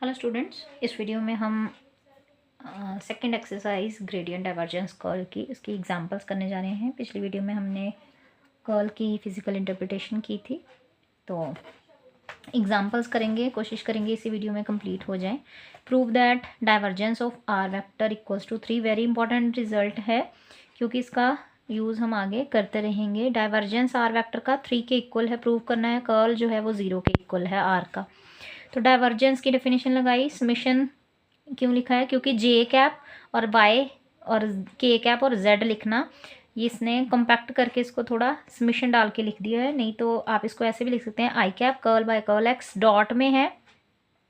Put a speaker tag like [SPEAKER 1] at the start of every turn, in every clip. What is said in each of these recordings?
[SPEAKER 1] Hello students, इस video में हम second exercise gradient divergence curl की इसकी एग्जांपल्स करने जा रहे हैं। पिछली वीडियो में हमने कर्ल की फिजिकल इंटरप्रिटेशन की थी, तो एग्जांपल्स करेंगे, कोशिश करेंगे इसी वीडियो में कंप्लीट हो जाए। Prove that divergence of r vector equals to 3। Very important result है क्योंकि इसका यूज़ हम आगे करते रहेंगे। डाइवर्जेंस आर वेक्टर का 3 के इक्वल है, प्रूव करना है। कर्ल जो है वो 0 के इक्वल है आर का। तो डाइवर्जेंस की डेफिनेशन लगाई। समेशन क्यों लिखा है? क्योंकि जे कैप और वाई और के कैप और जेड लिखना, ये इसने कॉम्पैक्ट करके इसको थोड़ा समेशन डाल के लिख दिया है। नहीं तो आप इसको ऐसे भी लिख सकते हैं, i cap curl by curl x dot में है।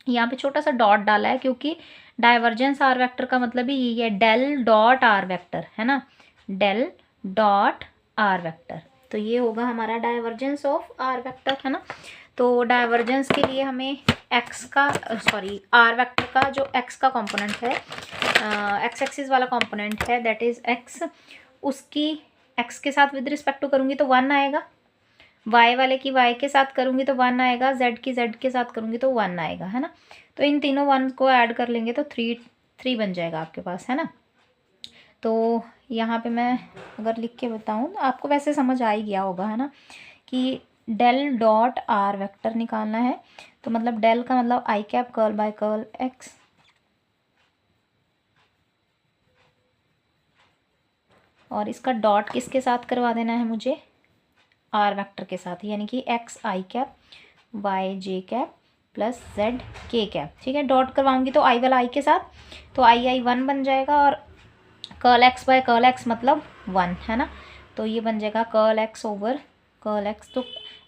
[SPEAKER 1] यहाँ पे छोटा सा डॉट डाला है क्योंकि डाइवर्जेंस आर वेक्टर का मतलब ही यही है, डेल डॉट आर वेक्टर, है ना, डेल डॉट आर वेक्टर। तो ये होगा हमारा डाइवर्जेंस ऑफ आर वेक्टर, है ना। तो डाइवर्जेंस के लिए हमें एक्स का आर वेक्टर का जो एक्स का कंपोनेंट है, एक्स एक्सिस वाला कंपोनेंट है, दैट इज एक्स, उसकी एक्स के साथ विद रिस्पेक्ट टू करूँगी तो 1 आएगा, वाई वाले की वाई के साथ करूँगी तो 1 आएगा, जेड की जेड के साथ करूँगी तो 1 आएगा, है ना। तो इन तीनों 1 को ऐड कर लेंगे तो 3 बन जाएगा आपके पास, है ना। तो यहाँ पे मैं अगर लिख के बताऊँ, आपको वैसे समझ आ ही गया होगा, है ना, कि डेल डॉट आर वेक्टर निकालना है। तो मतलब डेल का मतलब i cap curl by curl x, और इसका डॉट किसके साथ करवा देना है मुझे? आर वेक्टर के साथ, यानी कि एक्स आई कैप वाई जे कैप प्लस जेड के कैप। ठीक है, डॉट करवाऊंगी तो आई वाला आई के साथ, तो आई आई 1 बन जाएगा, और curl x by curl x मतलब 1, है ना। तो ये बन जाएगा curl x over curl x, तो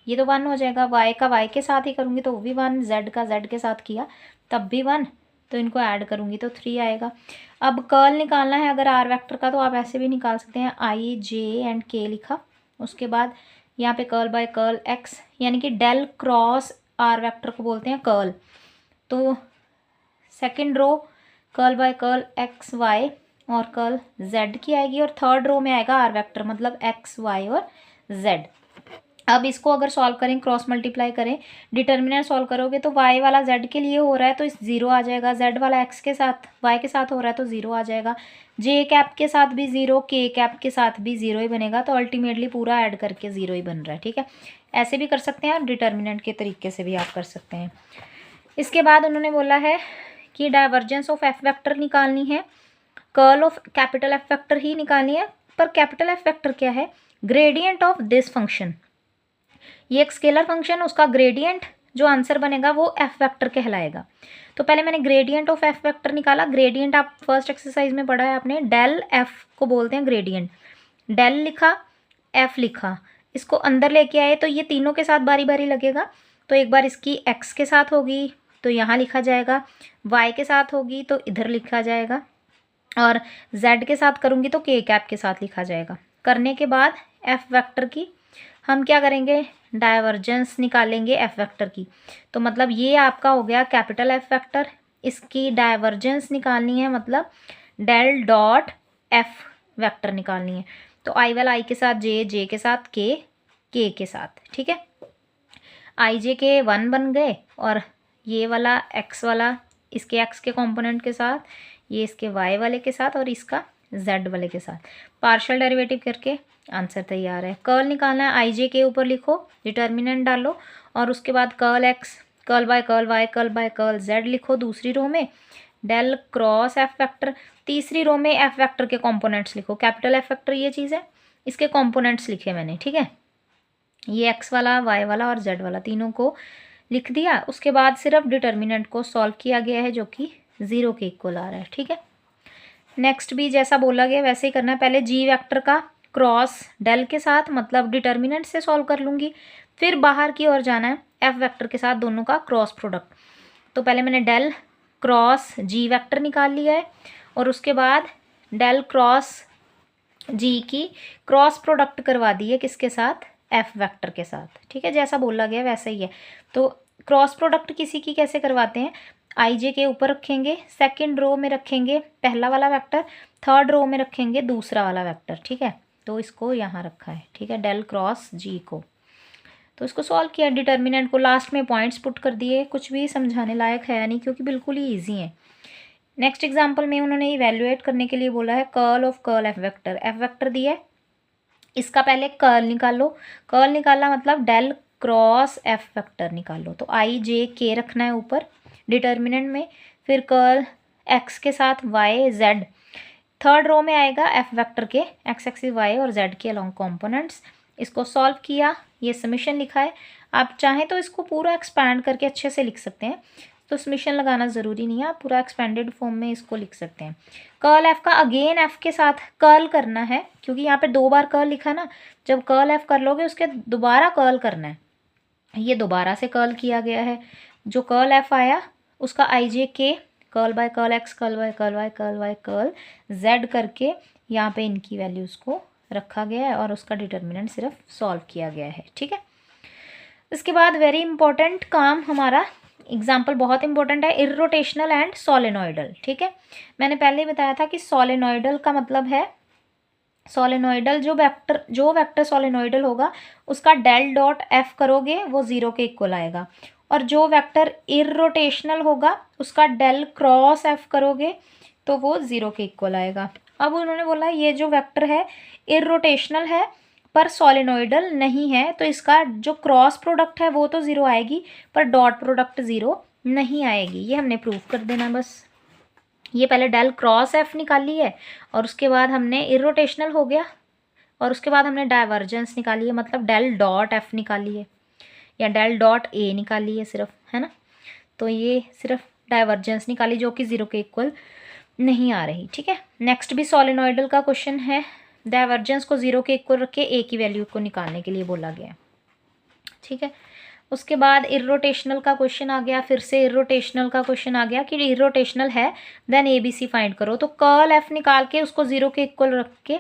[SPEAKER 1] ये तो 1 हो जाएगा। वाई का वाई के साथ ही करूँगी तो वो भी 1, जेड का जेड के साथ किया तब भी 1, तो इनको ऐड करूँगी तो 3 आएगा। अब कर्ल निकालना है अगर आर वेक्टर का, तो आप ऐसे भी निकाल सकते हैं, आई जे एंड के लिखा, उसके बाद यहाँ पे कर्ल बाय कर्ल एक्स, यानी कि डेल क्रॉस आर वेक्टर को बोलते हैं कर्ल। तो second row curl by curl x y और कर्ल जेड की आएगी, और थर्ड रो में आएगा आर वेक्टर मतलब एक्स वाई और जेड। अब इसको अगर सॉल्व करें, क्रॉस मल्टीप्लाई करें, डिटर्मिनेंट सॉल्व करोगे तो y वाला z के लिए हो रहा है तो इस 0 आ जाएगा, z वाला x के साथ y के साथ हो रहा है तो 0 आ जाएगा, j कैप के साथ भी 0, k कैप के साथ भी 0 ही बनेगा। तो अल्टीमेटली पूरा ऐड करके 0 ही बन रहा है। ठीक है, ऐसे भी कर सकते हैं और डिटर्मिनेंट के तरीके से भी आप कर सकते हैं। इसके बाद उन्होंने बोला है कि डाइवर्जेंस ऑफ एफ वेक्टर निकालनी है, curl of capital F vector ही निकालनी है। पर कैपिटल एफ वेक्टर क्या है? Gradient of this function. ये एक स्केलर फंक्शन, उसका ग्रेडियंट जो आंसर बनेगा वो एफ वेक्टर कहलाएगा। तो पहले मैंने ग्रेडियंट ऑफ एफ वेक्टर निकाला। ग्रेडियंट आप फर्स्ट एक्सरसाइज में पढ़ा है आपने, डेल एफ को बोलते हैं ग्रेडियंट। डेल लिखा, एफ लिखा, इसको अंदर लेके आए तो ये तीनों के साथ बारी बारी लगेगा। तो एक बार इसकी एक्स के साथ होगी तो यहाँ लिखा जाएगा, वाई के साथ होगी तो इधर लिखा जाएगा, और जेड के साथ करूँगी तो के कैप के साथ लिखा जाएगा। करने के बाद एफ वेक्टर की हम क्या करेंगे? डाइवर्जेंस निकालेंगे एफ वेक्टर की। तो मतलब ये आपका हो गया कैपिटल एफ वेक्टर, इसकी डाइवर्जेंस निकालनी है मतलब डेल डॉट एफ वेक्टर निकालनी है। तो आई वाला आई के साथ, जे जे के साथ, के के साथ। ठीक है, आई जे के 1 बन गए, और ये वाला एक्स वाला इसके एक्स के कंपोनेंट के साथ, ये इसके वाई वाले के साथ, और इसका जेड वाले के साथ। पार्शियल डेरिवेटिव करके आंसर तैयार है। कर्ल निकालना है, आई जे के ऊपर लिखो, डिटर्मिनेंट डालो, और उसके बाद curl x curl by curl y curl by curl z लिखो दूसरी रो में, डेल क्रॉस एफ वेक्टर तीसरी रो में, एफ वेक्टर के कंपोनेंट्स लिखो। कैपिटल एफ वेक्टर ये चीज़ है, इसके कंपोनेंट्स लिखे मैंने। ठीक है, ये एक्स वाला, वाई वाला और जेड वाला तीनों को लिख दिया। उसके बाद सिर्फ डिटर्मिनेंट को सॉल्व किया गया है जो कि 0 के इक्वल आ रहा है। ठीक है, नेक्स्ट भी जैसा बोला गया वैसे ही करना है। पहले जी वेक्टर का क्रॉस डेल के साथ मतलब डिटर्मिनेंट से सॉल्व कर लूँगी, फिर बाहर की ओर जाना है एफ वेक्टर के साथ दोनों का क्रॉस प्रोडक्ट। तो पहले मैंने डेल क्रॉस जी वेक्टर निकाल लिया है, और उसके बाद डेल क्रॉस जी की क्रॉस प्रोडक्ट करवा दी है किसके साथ? एफ वेक्टर के साथ। ठीक है, जैसा बोला गया वैसा ही है। तो क्रॉस प्रोडक्ट किसी की कैसे करवाते हैं? आई जे के ऊपर रखेंगे, सेकंड रो में रखेंगे पहला वाला वेक्टर, थर्ड रो में रखेंगे दूसरा वाला वेक्टर। ठीक है, तो इसको यहाँ रखा है। ठीक है, डेल क्रॉस जी को। तो इसको सॉल्व किया, डिटर्मिनेंट को लास्ट में पॉइंट्स पुट कर दिए। कुछ भी समझाने लायक है नहीं क्योंकि बिल्कुल ही ईजी है। नेक्स्ट एग्जाम्पल में उन्होंने इवेल्युएट करने के लिए बोला है curl of curl F vector. F vector दिया है, इसका पहले कर्ल निकालो। कर्ल निकाला मतलब डेल क्रॉस एफ वेक्टर निकालो। तो आई जे के रखना है ऊपर डिटर्मिनेंट में, फिर कर्ल एक्स के साथ वाई जेड। थर्ड रो में आएगा एफ वेक्टर के एक्स एक्सिस वाई और जेड के अलॉन्ग कंपोनेंट्स। इसको सॉल्व किया, ये समीशन लिखा है। आप चाहें तो इसको पूरा एक्सपैंड करके अच्छे से लिख सकते हैं, तो समीशन लगाना ज़रूरी नहीं है, आप पूरा एक्सपेंडेड फॉर्म में इसको लिख सकते हैं। कर्ल एफ का अगेन एफ के साथ कर्ल करना है, क्योंकि यहाँ पे 2 बार कर्ल लिखा ना, जब कर्ल एफ कर लोगे उसके दोबारा कर्ल करना है। ये दोबारा से कर्ल किया गया है। जो कर्ल एफ आया उसका i j k curl by curl x curl by curl y curl by curl z करके यहाँ पे इनकी वैल्यूज़ को रखा गया है और उसका डिटर्मिनेंट सिर्फ सॉल्व किया गया है। ठीक है, इसके बाद वेरी इंपॉर्टेंट काम हमारा एग्जाम्पल बहुत इंपॉर्टेंट है, इर्रोटेशनल एंड सोलेनोइडल। ठीक है, मैंने पहले ही बताया था कि सोलेनोइडल का मतलब है, सोलेनोइडल जो वेक्टर सोलेनोइडल होगा उसका डेल डॉट एफ करोगे वो 0 के इक्वल आएगा, और जो वेक्टर इर्रोटेशनल होगा उसका डेल क्रॉस एफ करोगे तो वो 0 के इक्वल आएगा। अब उन्होंने बोला ये जो वेक्टर है इर्रोटेशनल है पर सोलेनोइडल नहीं है, तो इसका जो क्रॉस प्रोडक्ट है वो तो 0 आएगी पर डॉट प्रोडक्ट 0 नहीं आएगी। ये हमने प्रूव कर देना बस। ये पहले डेल क्रॉस एफ निकाली है और उसके बाद हमने इर्रोटेशनल हो गया और उसके बाद हमने डाइवर्जेंस निकाली है, मतलब डेल डॉट एफ निकाली है या डेल डॉट ए निकाली है सिर्फ, है ना। तो ये सिर्फ डाइवर्जेंस निकाली जो कि 0 के इक्वल नहीं आ रही। ठीक है, नेक्स्ट भी सोलेनोइडल का क्वेश्चन है, डाइवर्जेंस को 0 के इक्वल रख के ए की वैल्यू को निकालने के लिए बोला गया है। ठीक है, उसके बाद इर्रोटेशनल का क्वेश्चन आ गया, फिर से इर्रोटेशनल का क्वेश्चन आ गया कि इर्रोटेशनल है then a b c find करो। तो कर्ल एफ निकाल के उसको 0 के इक्वल रख के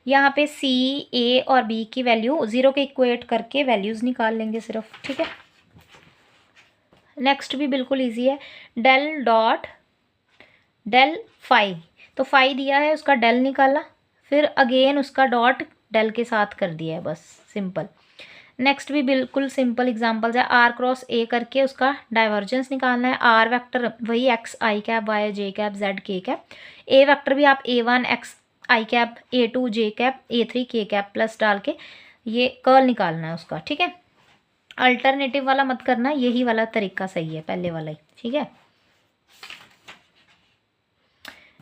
[SPEAKER 1] यहाँ पे सी ए और बी की वैल्यू 0 के इक्वेट करके वैल्यूज़ निकाल लेंगे सिर्फ। ठीक है, नेक्स्ट भी बिल्कुल ईजी है, डेल डॉट डेल फाई। तो फाई दिया है उसका डेल निकाला, फिर अगेन उसका डॉट डेल के साथ कर दिया है, बस सिंपल। नेक्स्ट भी बिल्कुल सिंपल एग्जांपल्स है, आर क्रॉस ए करके उसका डाइवर्जेंस निकालना है। आर वेक्टर वही एक्स आई कैप वाई जे कैप जेड के कैप, ए वेक्टर भी आप A1 एक्स आई कैप A2 जे कैप A3 के कैप प्लस डाल के ये कर्ल निकालना है उसका। ठीक है, अल्टरनेटिव वाला मत करना, यही वाला तरीका सही है, पहले वाला ही। ठीक है,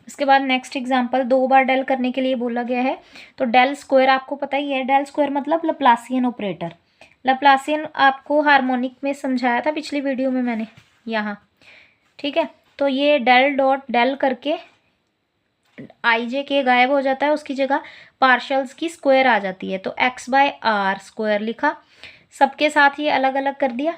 [SPEAKER 1] इसके बाद नेक्स्ट एग्जांपल 2 बार डेल करने के लिए बोला गया है। तो डेल स्क्वायर आपको पता ही है, डेल स्क्वायर मतलब लप्लासियन ऑपरेटर। लप्लासियन आपको हार्मोनिक में समझाया था पिछली वीडियो में मैंने यहाँ। ठीक है, तो ये डेल डॉट डेल करके आई जे के गायब हो जाता है, उसकी जगह पार्शल्स की स्क्वायर आ जाती है। तो एक्स बाय आर स्क्वायर लिखा, सबके साथ ये अलग अलग कर दिया।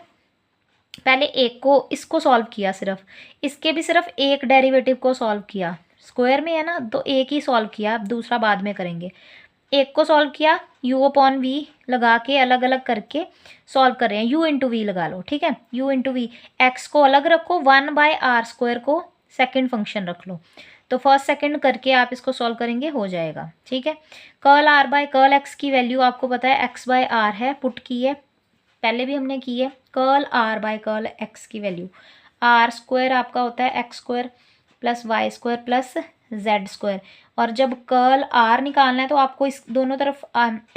[SPEAKER 1] पहले एक को इसको सॉल्व किया, सिर्फ इसके भी सिर्फ एक डेरिवेटिव को सॉल्व किया, स्क्वायर में है ना तो एक ही सॉल्व किया, अब दूसरा बाद में करेंगे। एक को सॉल्व किया, u अपॉन वी लगा के अलग अलग करके सॉल्व कर रहे हैं, u इंटू वी लगा लो। ठीक है, u इंटू वी, एक्स को अलग रखो, 1 बाय आर स्क्वायर को सेकंड फंक्शन रख लो, तो फर्स्ट सेकंड करके आप इसको सॉल्व करेंगे, हो जाएगा। ठीक है, curl r by curl x की वैल्यू आपको पता है एक्स बाय आर है, पुट की है, पहले भी हमने की है। Curl r by curl x की वैल्यू आर स्क्वायर आपका होता है x square plus y square plus z square, और जब कर्ल आर निकालना है तो आपको इस दोनों तरफ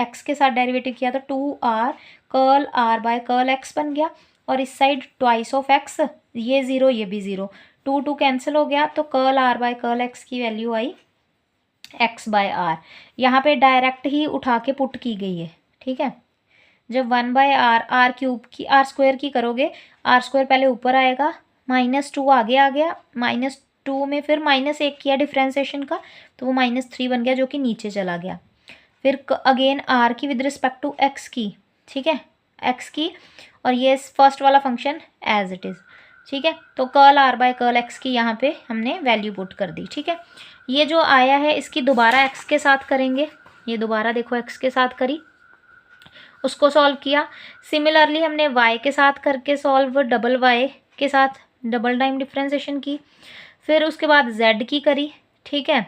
[SPEAKER 1] एक्स के साथ डेरिवेटिव किया तो 2r curl r by curl x बन गया, और इस साइड ट्वाइस ऑफ एक्स, ये 0 ये भी 0, 2 कैंसिल हो गया, तो curl r by curl x की value i x by r. यहाँ पे डायरेक्ट ही उठा के पुट की गई है। ठीक है, जब 1 बाय आर क्यूब की आर स्क्वायर की करोगे, आर स्क्वायर पहले ऊपर आएगा, -2 आगे आ गया, -2 में फिर -1 किया डिफ्रेंसिएशन का तो वो -3 बन गया जो कि नीचे चला गया। फिर अगेन आर की विद रिस्पेक्ट टू एक्स की, ठीक है एक्स की, और ये फर्स्ट वाला फंक्शन एज इट इज़। ठीक है, तो curl r by curl x की यहाँ पे हमने वैल्यू पुट कर दी। ठीक है, ये जो आया है इसकी दोबारा एक्स के साथ करेंगे, ये दोबारा देखो एक्स के साथ करी, उसको सॉल्व किया। सिमिलरली हमने y के साथ करके सॉल्व, डबल y के साथ डबल टाइम डिफ्रेंसिएशन की, फिर उसके बाद z की करी। ठीक है,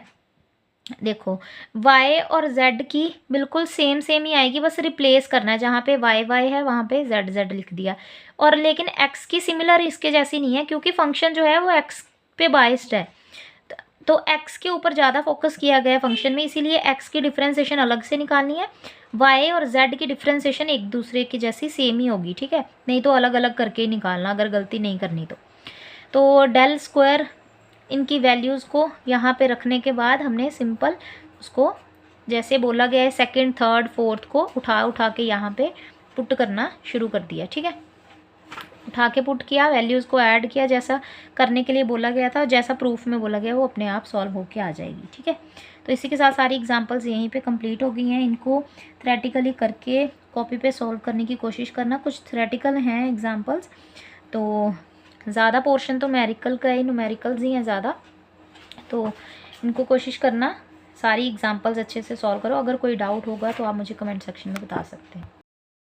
[SPEAKER 1] देखो y और z की बिल्कुल सेम सेम ही आएगी, बस रिप्लेस करना है, जहाँ पे y y है वहाँ पे z z लिख दिया। और लेकिन x की सिमिलर इसके जैसी नहीं है, क्योंकि फंक्शन जो है वो x पे बाइस्ड है, तो x के ऊपर ज़्यादा फोकस किया गया है फंक्शन में, इसीलिए x की डिफ्रेंसिएशन अलग से निकालनी है, y और z की डिफ्रेंसिएशन एक दूसरे की जैसी सेम ही होगी, ठीक है, नहीं तो अलग अलग करके ही निकालना अगर गलती नहीं करनी तो डेल स्क्वायर इनकी वैल्यूज़ को यहाँ पे रखने के बाद हमने सिंपल उसको जैसे बोला गया है सेकंड थर्ड फोर्थ को उठा के यहाँ पे पुट करना शुरू कर दिया, ठीक है, उठा के पुट किया, वैल्यूज़ को ऐड किया जैसा करने के लिए बोला गया था, और जैसा प्रूफ में बोला गया वो अपने आप सॉल्व होके आ जाएगी, ठीक है। तो इसी के साथ सारी एग्जांपल्स यहीं पे कंप्लीट हो गई हैं। इनको थ्योरेटिकली करके कॉपी पे सॉल्व करने की कोशिश करना, कुछ थ्योरेटिकल हैं एग्जांपल्स, तो ज़्यादा पोर्शन तो न्यूमेरिकल का ही, न्यूमेरिकल्स ही हैं ज़्यादा, तो इनको कोशिश करना सारी एग्जांपल्स अच्छे से सॉल्व करो। अगर कोई डाउट होगा तो आप मुझे कमेंट सेक्शन में बता सकते हैं।